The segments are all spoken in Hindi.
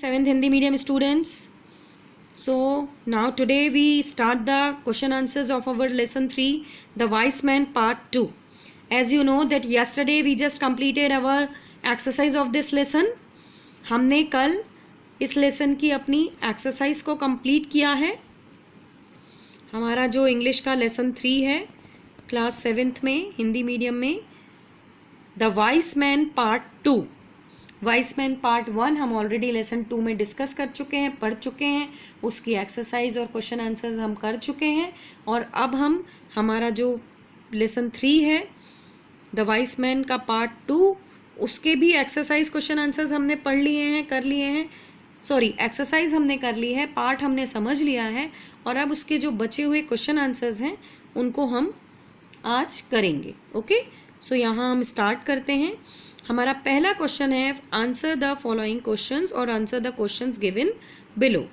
7th Hindi medium students. So now today we start the question answers of our lesson 3, the wise man part 2. As you know that yesterday we just completed our exercise of this lesson. हमने कल इस लेसन की अपनी एक्सरसाइज को कंप्लीट किया है. हमारा जो इंग्लिश का लेसन 3 है क्लास 7th में हिंदी मीडियम में, the wise man part 2. Vice man part 1 हम ऑलरेडी लेसन 2 में डिस्कस कर चुके हैं, पढ़ चुके हैं, उसकी एक्सरसाइज और क्वेश्चन आंसर्स हम कर चुके हैं. और अब हम हमारा जो लेसन 3 है द वाइस मैन का पार्ट 2, उसके भी एक्सरसाइज क्वेश्चन आंसर्स हमने पढ़ लिए हैं, कर लिए हैं. सॉरी, एक्सरसाइज हमने कर ली है, पार्ट हमने समझ लिया है, और अब उसके जो बचे हुए क्वेश्चन आंसर्स हैं उनको हम आज करेंगे. ओके, सो यहाँ हम स्टार्ट करते हैं. हमारा पहला क्वेश्चन है, आंसर द फॉलोइंग क्वेश्चंस और answer the questions given below.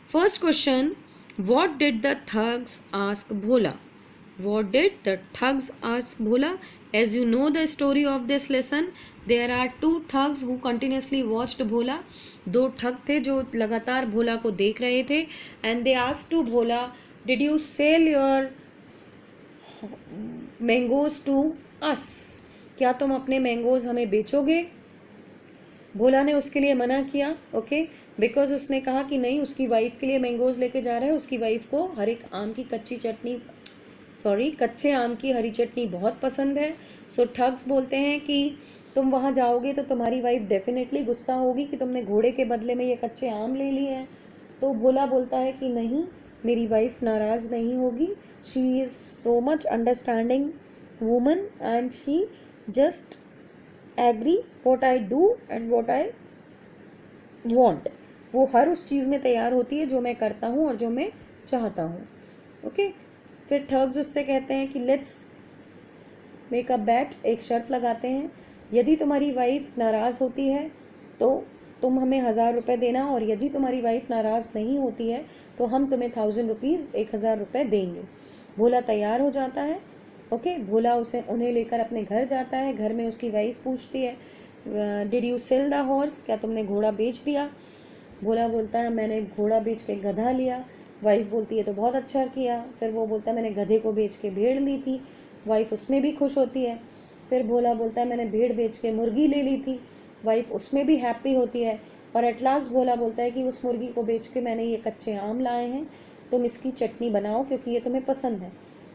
First question, what did the thugs ask Bhola? What did the thugs ask Bhola? As you know the story of this lesson, there are two thugs who continuously watched Bhola. दो ठग थे जो लगातार भोला को देख रहे थे. And they asked to Bhola, did you sell your mangoes to us? क्या तुम अपने मैंगोज हमें बेचोगे? भोला ने उसके लिए मना किया. ओके, बिकॉज उसने कहा कि नहीं, उसकी वाइफ के लिए मैंगोज लेके जा रहा है. उसकी वाइफ को हर एक आम की कच्चे आम की हरी चटनी बहुत पसंद है. सो ठग्स बोलते हैं कि तुम वहाँ जाओगे तो तुम्हारी वाइफ डेफिनेटली गुस्सा होगी कि तुमने घोड़े के बदले में ये कच्चे आम ले लिए हैं. तो भोला बोलता है कि नहीं, मेरी वाइफ नाराज़ नहीं होगी. She is so much understanding woman and she just agree what I do and what I want. वो हर उस चीज़ में तैयार होती है जो मैं करता हूँ और जो मैं चाहता हूँ. ओके, फिर ठग्स उससे कहते हैं कि लेट्स मेक अ बैट, एक शर्त लगाते हैं. यदि तुम्हारी वाइफ नाराज़ होती है तो तुम हमें 1000 रुपये देना, और यदि तुम्हारी वाइफ नाराज़ नहीं होती है तो हम तुम्हें 1000 रुपीज़ 1000 रुपये देंगे. भोला तैयार हो जाता है. ओके, भोला उन्हें लेकर अपने घर जाता है. घर में उसकी वाइफ पूछती है, did you sell the horse? क्या तुमने घोड़ा बेच दिया? भोला बोलता है, मैंने घोड़ा बेच के गधा लिया. वाइफ बोलती है तो बहुत अच्छा किया. फिर वो बोलता है, मैंने गधे को बेच के भेड़ ली थी. वाइफ उसमें भी खुश होती है. फिर भोला बोलता है, मैंने भेड़ बेच के मुर्गी ले ली थी. वाइफ उसमें भी हैप्पी होती है. और एट लास्ट भोला बोलता है कि उस मुर्गी को बेच के मैंने ये कच्चे आम लाए हैं, तुम इसकी चटनी बनाओ क्योंकि ये तुम्हें पसंद है.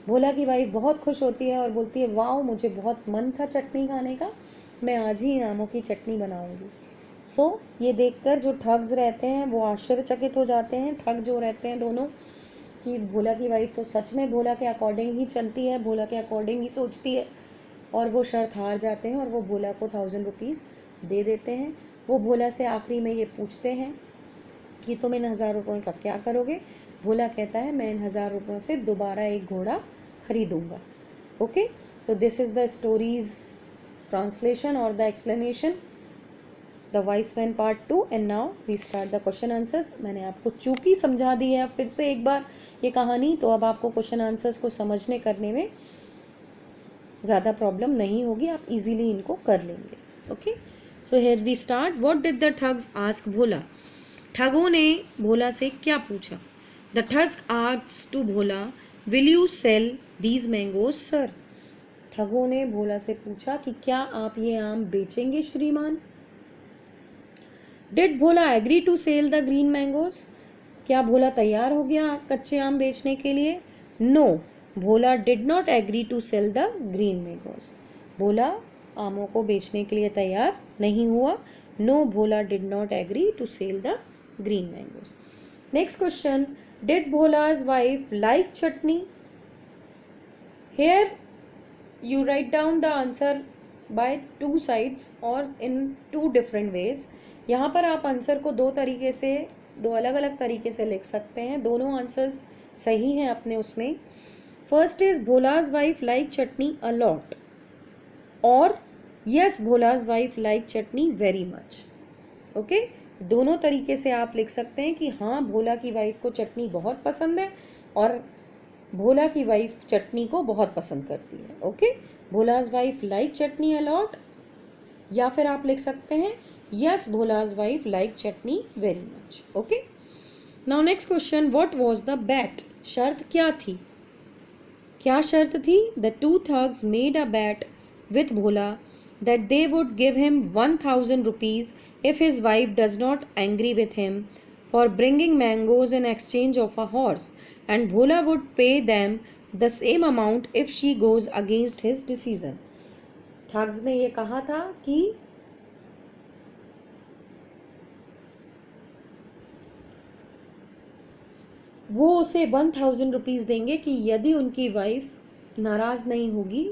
भोला की वाइफ बहुत खुश होती है और बोलती है, वाओ, मुझे बहुत मन था चटनी खाने का, मैं आज ही इन आमों की चटनी बनाऊँगी. सो ये देखकर जो ठग्स रहते हैं वो आश्चर्यचकित हो जाते हैं. ठग जो रहते हैं दोनों, कि भोला की वाइफ तो सच में भोला के अकॉर्डिंग ही चलती है, भोला के अकॉर्डिंग ही सोचती है, और वो शर्त हार जाते हैं और वो भोला को 1000 रुपीज़ दे देते हैं. वो भोला से आखिरी में ये पूछते हैं कि तुम इन 1000 रुपयों का क्या करोगे? भोला कहता है, मैं इन 1000 रुपयों से दोबारा एक घोड़ा खरीदूँगा. Okay, so this is the story's translation और the explanation, the wise man part 2. And now we start the question answers. मैंने आपको चूँकि समझा दी है फिर से एक बार ये कहानी, तो अब आपको क्वेश्चन आंसर्स को समझने करने में ज़्यादा प्रॉब्लम नहीं होगी, आप इजीली इनको कर लेंगे. Okay, so here we start. What did the thugs ask Bhola? ठगों ने भोला से क्या पूछा? The thugs asked to Bhola, will you sell these mangoes sir? ठगों ने भोला से पूछा कि क्या आप ये आम बेचेंगे श्रीमान? Did Bhola agree to sell the green mangoes? क्या भोला तैयार हो गया कच्चे आम बेचने के लिए? No, Bhola did not agree to sell the green mangoes. Bhola आमों को बेचने के लिए तैयार नहीं हुआ. No, Bhola did not agree to sell the green mangoes. Next question, did Bhola's wife like chutney? Here you write down the answer by two sides or in two different ways. यहाँ पर आप आंसर को दो अलग अलग तरीके से लिख सकते हैं. दोनों आंसर्स सही हैं अपने उसमें. First is Bhola's wife like chutney a lot, और yes Bhola's wife like chutney very much. Okay, दोनों तरीके से आप लिख सकते हैं कि हाँ, भोला की वाइफ को चटनी बहुत पसंद है और भोला की वाइफ चटनी को बहुत पसंद करती है. Okay, Bhola's wife like chutney a lot, या फिर आप लिख सकते हैं Yes, Bhola's wife liked chutney very much. Okay. Now next question, what was the bet? शर्त क्या थी? क्या शर्त थी? The two thugs made a bet with Bhola that they would give him 1,000 rupees if his wife does not agree with him for bringing mangoes in exchange of a horse, and Bhola would pay them the same amount if she goes against his decision. Thugs ने ये कहा था कि वो उसे 1,000 रुपीज़ देंगे कि यदि उनकी वाइफ नाराज़ नहीं होगी,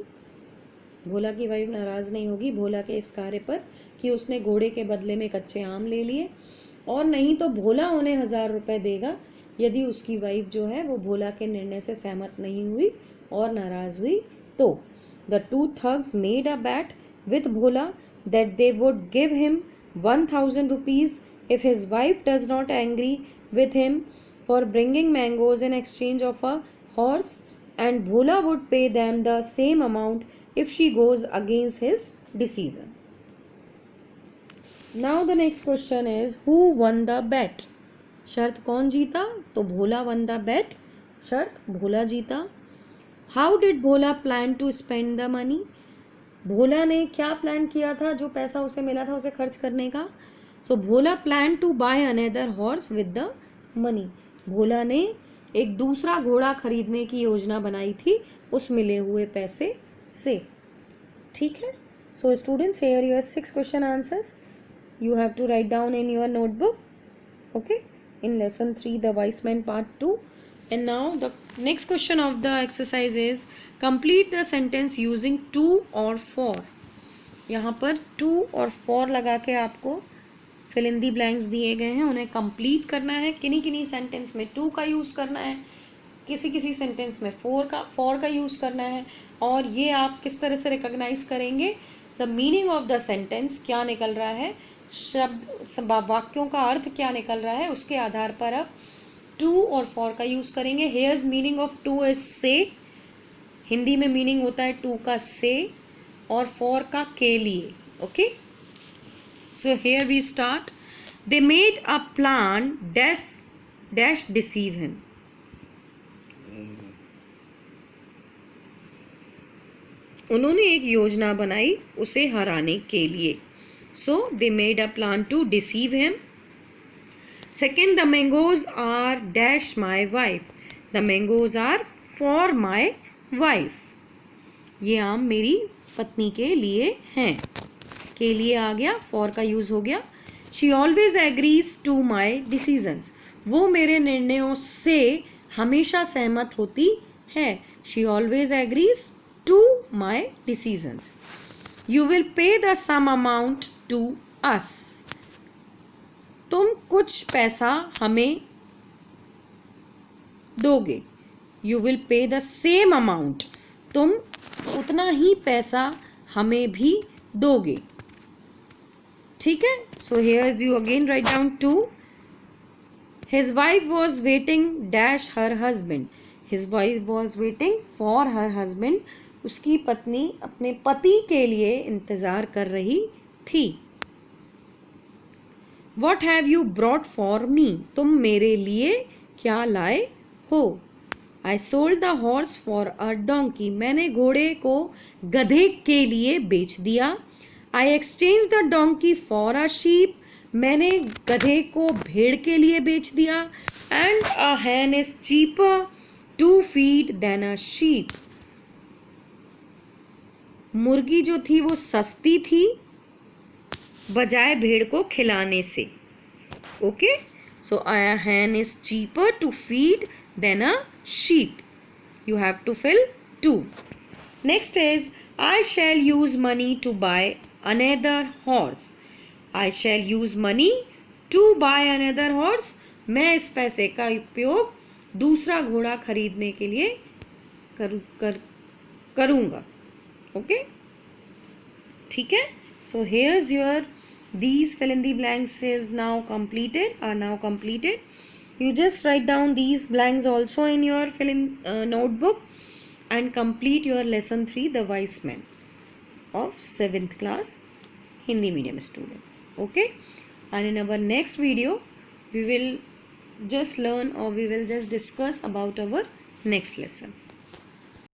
भोला की वाइफ नाराज़ नहीं होगी भोला के इस कार्य पर कि उसने घोड़े के बदले में कच्चे आम ले लिए, और नहीं तो भोला उन्हें 1,000 रुपये देगा यदि उसकी वाइफ जो है वो भोला के निर्णय से सहमत नहीं हुई और नाराज़ हुई तो। The two thugs made a bat with Bhola that they would give him 1,000 rupees if his wife does not agree with him for bringing mangoes in exchange of a horse, and Bhola would pay them the same amount if she goes against his decision. Now the next question is, who won the bet? शर्त कौन जीता? तो भोला won the bet. शर्त भोला जीता. How did Bhola plan to spend the money? भोला ने क्या प्लान किया था जो पैसा उसे मिला था उसे खर्च करने का? So Bhola plan to buy another horse with the money. Bhola ने एक दूसरा घोड़ा खरीदने की योजना बनाई थी उस मिले हुए पैसे से. ठीक है. So students, here your 6 question answers. You have to write down in your notebook. Okay, in lesson 3 the wise man part 2. And now the next question of the exercise is complete the sentence using to or for. यहाँ पर to और for लगा के आपको fill in the blanks दिए गए हैं, उन्हें complete करना है. किन्हीं किन्हीं सेंटेंस में to का यूज़ करना है, किसी किसी सेंटेंस में for का यूज़ करना है. और ये आप किस तरह से रिकॉग्नाइज करेंगे? The meaning of the sentence क्या निकल रहा है, शब्द वाक्यों का अर्थ क्या निकल रहा है, उसके आधार पर आप टू और फॉर का यूज़ करेंगे. Hairs meaning of two is से. हिंदी में मीनिंग होता है टू का से और फॉर का के लिए. Okay, so here we start. They made a plan dash dash deceive him. उन्होंने एक योजना बनाई उसे हराने के लिए. So they made a plan to deceive him. Second, the mangoes are dash my wife. The mangoes are for my wife. ये आम मेरी पत्नी के लिए हैं. के लिए आ गया, for का यूज़ हो गया. She always agrees to my decisions. वो मेरे निर्णयों से हमेशा सहमत होती है. She always agrees to my decisions. You will pay the sum amount to us. तुम कुछ पैसा हमें दोगे. You will pay the same amount. तुम उतना ही पैसा हमें भी दोगे. ठीक है. So here's you again write down to. His wife was waiting dash her husband. His wife was waiting for her husband. उसकी पत्नी अपने पति के लिए इंतज़ार कर रही थी. What have you brought for me? तुम मेरे लिए क्या लाए हो? I sold the horse for a donkey. मैंने घोड़े को गधे के लिए बेच दिया. I exchanged the donkey for a sheep. मैंने गधे को भेड़ के लिए बेच दिया. And a hen is cheaper to feed than a sheep. मुर्गी जो थी वो सस्ती थी बजाय भेड़ को खिलाने से. Okay, so a hen is cheaper to feed than a sheep. You have to fill to. Next is I shall use money to buy another horse. I shall use money to buy another horse. मैं इस पैसे का उपयोग दूसरा घोड़ा खरीदने के लिए करूँगा. ओके, ठीक है. So here's your these fill in the blanks is now completed. You just write down these blanks also in your fill in notebook and complete your lesson 3 the wise man of 7th class Hindi medium student. Okay, and in our next video we will just learn, or we will just discuss about our next lesson.